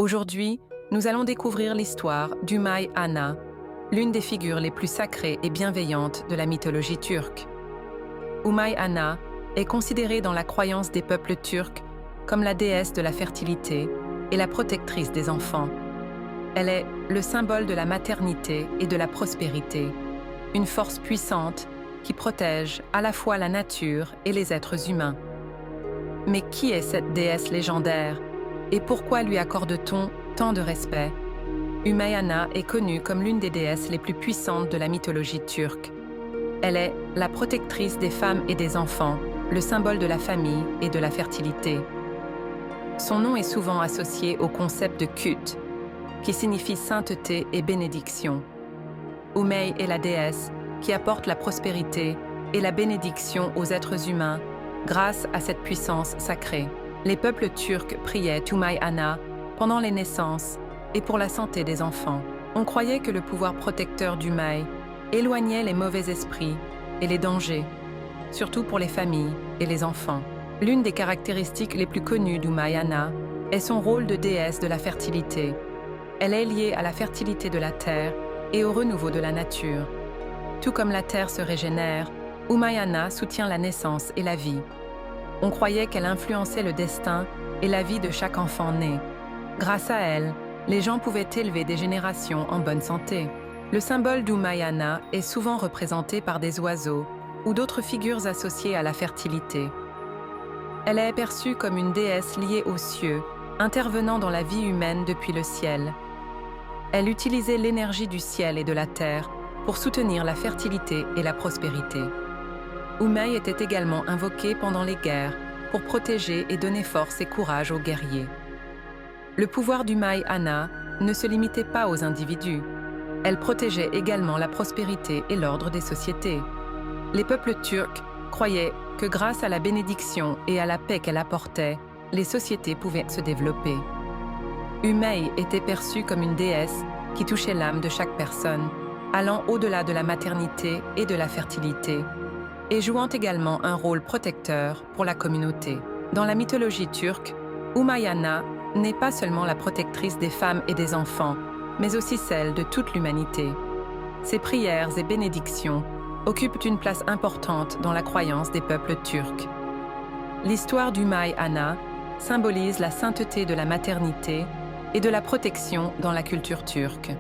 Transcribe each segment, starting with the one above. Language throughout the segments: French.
Aujourd'hui, nous allons découvrir l'histoire d'Umay Ana, l'une des figures les plus sacrées et bienveillantes de la mythologie turque. Umay Ana est considérée dans la croyance des peuples turcs comme la déesse de la fertilité et la protectrice des enfants. Elle est le symbole de la maternité et de la prospérité, une force puissante qui protège à la fois la nature et les êtres humains. Mais qui est cette déesse légendaire et pourquoi lui accorde-t-on tant de respect? Umay Ana est connue comme l'une des déesses les plus puissantes de la mythologie turque. Elle est la protectrice des femmes et des enfants, le symbole de la famille et de la fertilité. Son nom est souvent associé au concept de Kut, qui signifie sainteté et bénédiction. Umay est la déesse qui apporte la prospérité et la bénédiction aux êtres humains grâce à cette puissance sacrée. Les peuples turcs priaient Umay Ana pendant les naissances et pour la santé des enfants. On croyait que le pouvoir protecteur d'Umay éloignait les mauvais esprits et les dangers, surtout pour les familles et les enfants. L'une des caractéristiques les plus connues d'Umay Ana est son rôle de déesse de la fertilité. Elle est liée à la fertilité de la terre et au renouveau de la nature. Tout comme la terre se régénère, Umay Ana soutient la naissance et la vie. On croyait qu'elle influençait le destin et la vie de chaque enfant né. Grâce à elle, les gens pouvaient élever des générations en bonne santé. Le symbole d'Umay Ana est souvent représenté par des oiseaux ou d'autres figures associées à la fertilité. Elle est perçue comme une déesse liée aux cieux, intervenant dans la vie humaine depuis le ciel. Elle utilisait l'énergie du ciel et de la terre pour soutenir la fertilité et la prospérité. Umay était également invoquée pendant les guerres pour protéger et donner force et courage aux guerriers. Le pouvoir d'Umay Ana ne se limitait pas aux individus. Elle protégeait également la prospérité et l'ordre des sociétés. Les peuples turcs croyaient que grâce à la bénédiction et à la paix qu'elle apportait, les sociétés pouvaient se développer. Umay était perçue comme une déesse qui touchait l'âme de chaque personne, allant au-delà de la maternité et de la fertilité, et jouant également un rôle protecteur pour la communauté. Dans la mythologie turque, Umay Ana n'est pas seulement la protectrice des femmes et des enfants, mais aussi celle de toute l'humanité. Ses prières et bénédictions occupent une place importante dans la croyance des peuples turcs. L'histoire d'Umay Ana symbolise la sainteté de la maternité et de la protection dans la culture turque.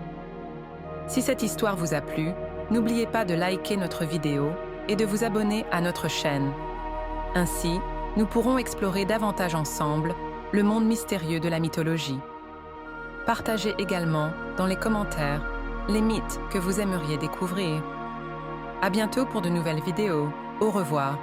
Si cette histoire vous a plu, n'oubliez pas de liker notre vidéo et de vous abonner à notre chaîne. Ainsi, nous pourrons explorer davantage ensemble le monde mystérieux de la mythologie. Partagez également dans les commentaires les mythes que vous aimeriez découvrir. À bientôt pour de nouvelles vidéos. Au revoir.